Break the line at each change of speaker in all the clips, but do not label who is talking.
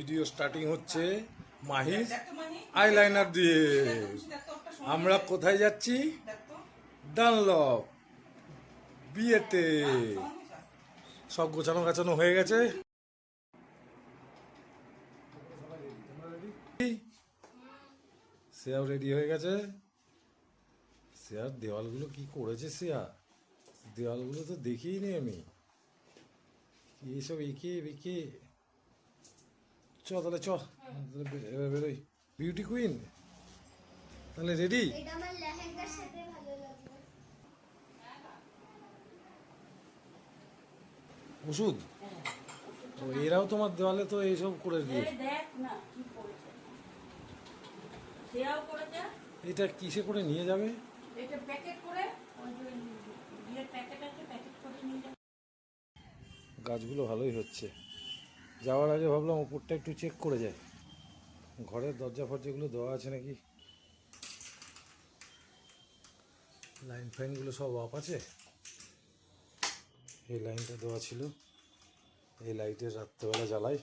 Video starting হচ্ছে মাহির eyeliner দিয়ে। আমরা কোথায় যাচ্ছি? ডানলপ বিয়েতে। সব গোছানো গাছানো হয়ে গেছে। শ্রেয়াও রেডি হয়ে গেছে। শ্রেয়ার দেওয়ালগুলো কি করেছে শ্রেয়া, দেওয়ালগুলো তো দেখিনি আমি, এইসব এঁকে বেঁকে। চ তাহলে চ, এবার বেরোই। বিউটি কুইন তাহলে রেডি? ওষুধ তো এরাও তোমার দেওয়ালে তো এইসব করে দিয়ে। এটা কিসে করে নিয়ে যাবে? গাছগুলো ভালোই হচ্ছে। যাওয়ার আগে ভাবলাম ওপরটা একটু চেক করে যায়, ঘরের দরজা ফরজাগুলো দেওয়া আছে নাকি, লাইন ফাইনগুলো সব অফ আছে। এই লাইনটা দেওয়া ছিল, এই লাইটের রাত্রেবেলা জ্বালাই।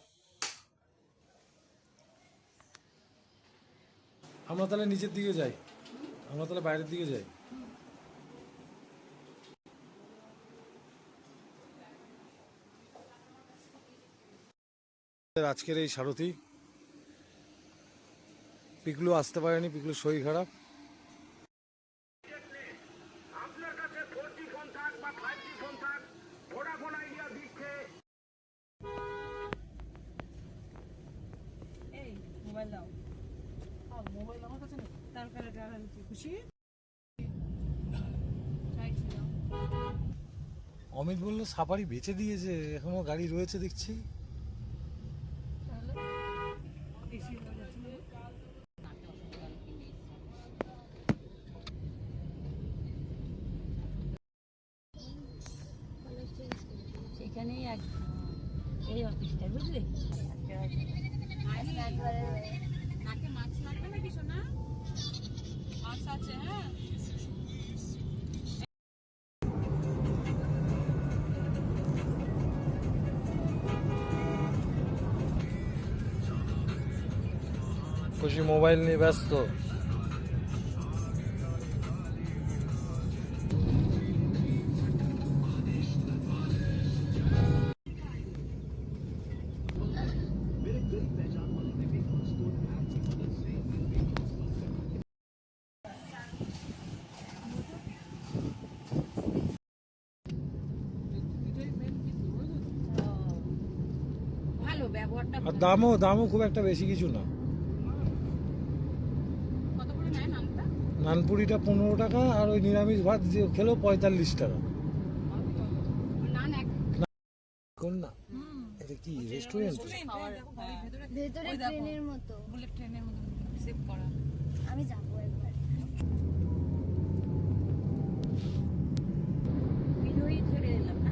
আমরা তাহলে নিচের দিকে যাই, আমরা তাহলে বাইরের দিকে যাই। আজকের এই সারথি পিকলু আসতে পারেনি, পিকলুর শরীর খারাপ। অমিত বললো সাফারি বেচে দিয়েছে, এখনো গাড়ি রয়েছে দেখছি।
সেখানেই এই অফিসটা বুঝলি। নাকে মাছ লাগবে নাকি সোনা? মাছ আছে। হ্যাঁ,
খুশি মোবাইল নিয়ে ব্যস্ত।
ভালো ব্যবহারটা।
আর দামও খুব একটা বেশি কিছু না।
কত করে নেয় নামটা?
নানপুরিটা 15 টাকা, আর ওই নিরামিষ ভাত যে খেলো 45 টাকা।
নান এক
কোন না, এটা কি রেস্টুরেন্ট?
ভেতরে ট্রেনের মতো,
বুলেট ট্রেনের মতো সেভ করা।
আমি যাবো একবার।
ভিডিওই ছেড়ে এলাম না।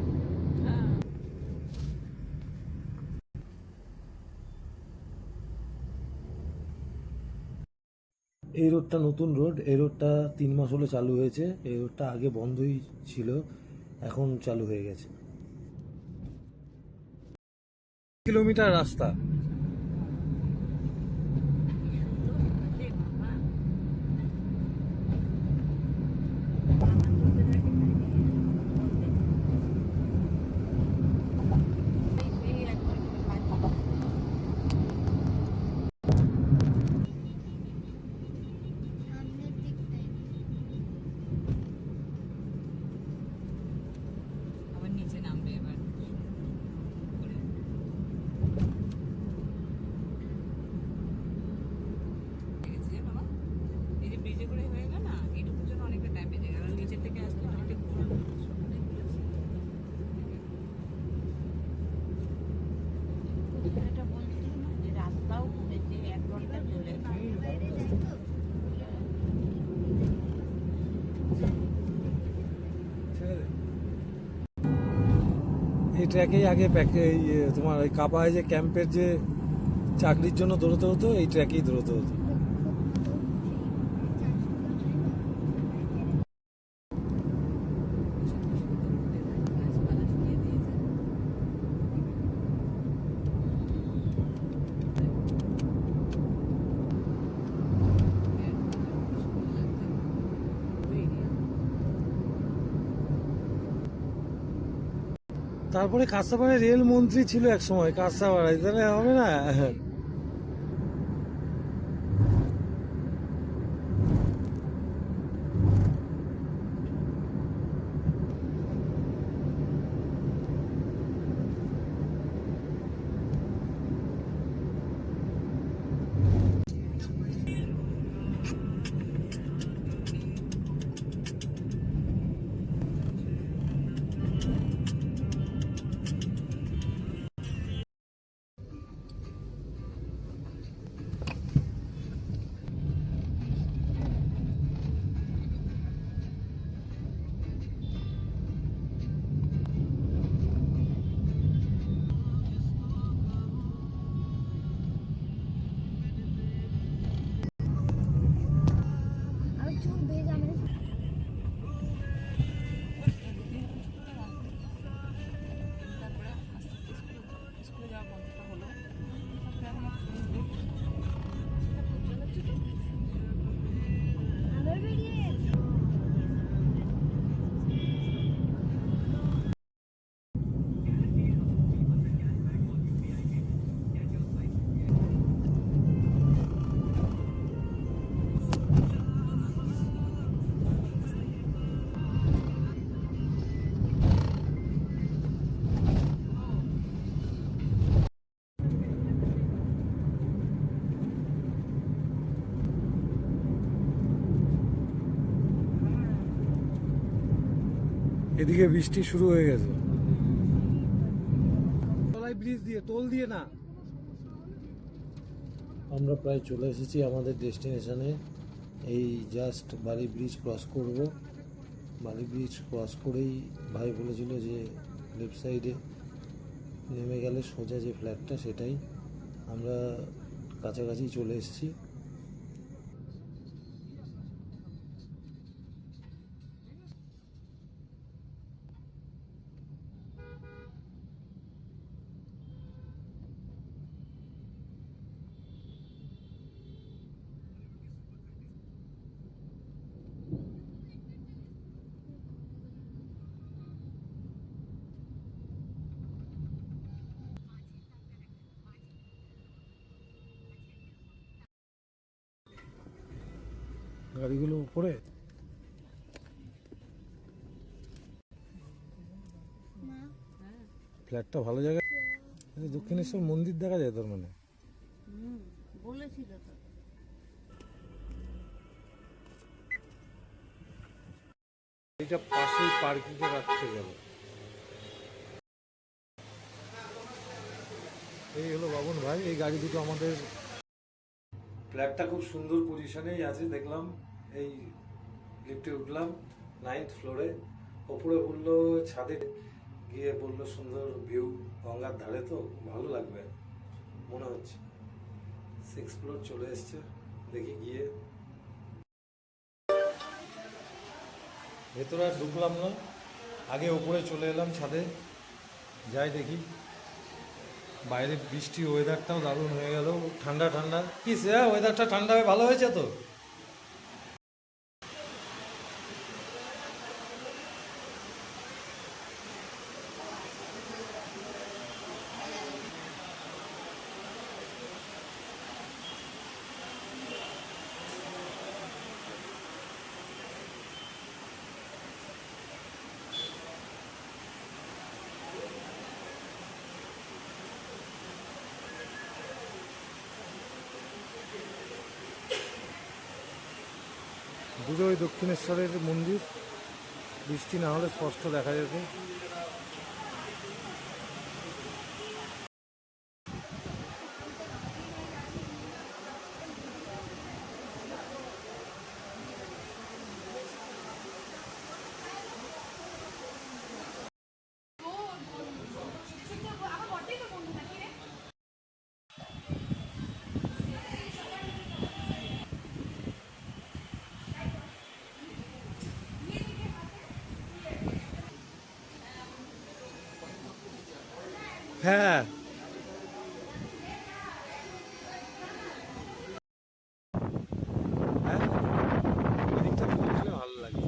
এই রোডটা নতুন রোড, এই রোডটা 3 মাস হলো চালু হয়েছে। এই রোডটা আগে বন্ধই ছিল, এখন চালু হয়ে গেছে। কিলোমিটার রাস্তা।
সামনের দিকটাই
আবার নিচে নামবে এবার। এই যে ব্রিজে করে হয়ে গেল না, এইটুকুর জন্য অনেকটা টাইম বেজে গেল। নিচের থেকে আসলে অনেকটা ঘুরবো। এটা বলছিল না যে রাস্তাও ঘুরেছে, 1 ঘন্টা চলে।
বাইরে যাই তো।
এই ট্র্যাকেই আগে তোমার ওই কাপায় যে ক্যাম্পের যে চাকরির জন্য দৌড়তে হতো, এই ট্র্যাকেই দৌড়তে হতো। তারপরে কাঁচাপাড়ায় রেল মন্ত্রী ছিল এক সময়, কাঁচাপাড়ায়, তাহলে হবে না?
আমি চুল ভেজা মানে
তারপরে আস্তে আস্তে স্কুলে যাওয়া বন্ধটা হলো।
আবার বেরিয়ে গেছে।
এদিকে বৃষ্টি শুরু হয়ে গেছে। তলায় ব্রিজ দিয়ে, টোল দিয়ে না। আমরা প্রায় চলে এসেছি আমাদের ডেস্টিনেশনে। এই জাস্ট বালি ব্রিজ ক্রস করব। বালি ব্রিজ ক্রস করেই ভাই বলেছিল যে লেফট সাইডে নেমে গেলে সোজা যে ফ্ল্যাটটা সেটাই। আমরা কাছাকাছি চলে এসেছি। গাড়িগুলো উপরে।
মা
ফ্ল্যাটটা ভালো জায়গা। দক্ষিণেশ্বর মন্দির দেখা যায় তার মানে।
বলেছিল তো।
এটা পাশেই পার্কিং এ রাখতে গেল। এই হলো বাবন ভাই, এই গাড়ি দুটো আমাদের। ফ্ল্যাটটা খুব সুন্দর পজিশনেই আছে দেখলাম। এই লিফটে উঠলাম 9th ফ্লোরে। ওপরে বললো ছাদে গিয়ে বললো সুন্দর ভিউ, গঙ্গার ধারে তো ভালো লাগবে মনে হচ্ছে। 6th ফ্লোর চলে এসছে, দেখি গিয়ে। ভেতরে আর ঢুকলাম না, আগে ওপরে চলে এলাম ছাদে। যাই দেখি। বাইরে বৃষ্টি, ওয়েদারটাও দারুণ হয়ে গেল, ঠান্ডা ঠান্ডা। কি স্যার, ওয়েদারটা ঠান্ডা হয়ে ভালো হয়েছে তো। দুটোই দক্ষিণেশ্বরের মন্দির, বৃষ্টি না হলে স্পষ্ট দেখা যেত। হ্যাঁ, হ্যাঁ, এদিকটা ঘুরলে ভালো লাগে।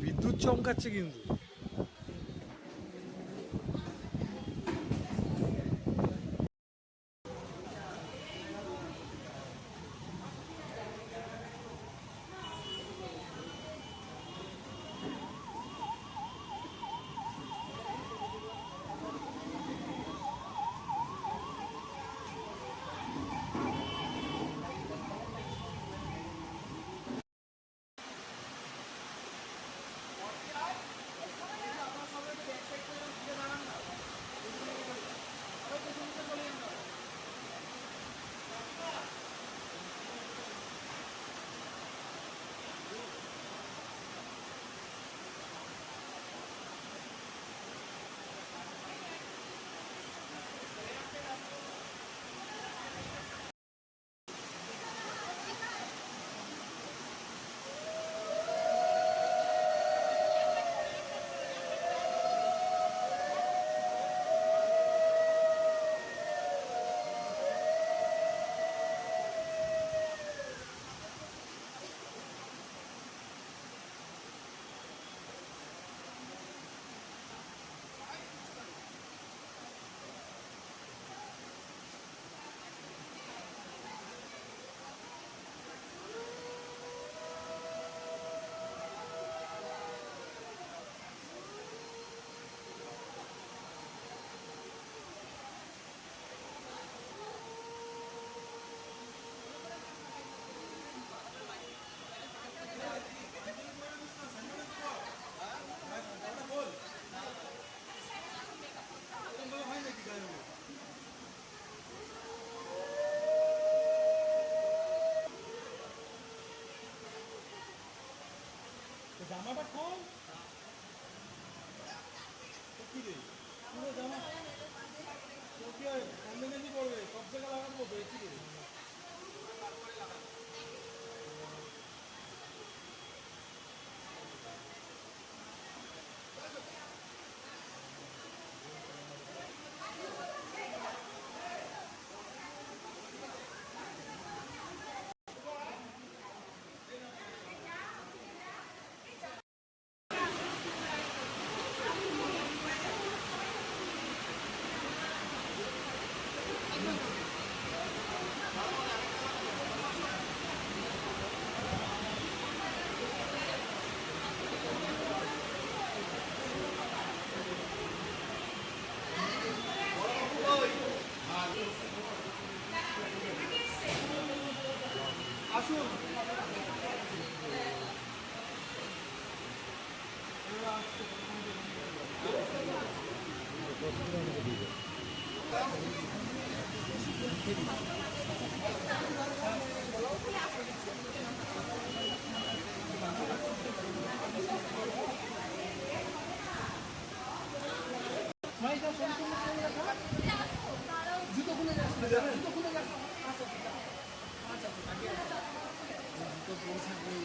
বিদ্যুৎ চমকাচ্ছে কিন্তু।
জামাটা খোল কি রে পুরো জামা তো কি হয় কম্বিনেশন করবে সব জায়গায় লাগাবো তো কি রে আসুন মাইটা সম্পূর্ণ করে রাখা জুতো খুলে যাচ্ছে জুতো খুলে যাচ্ছে আচ্ছা আচ্ছা আচ্ছা জুতো পৌঁছে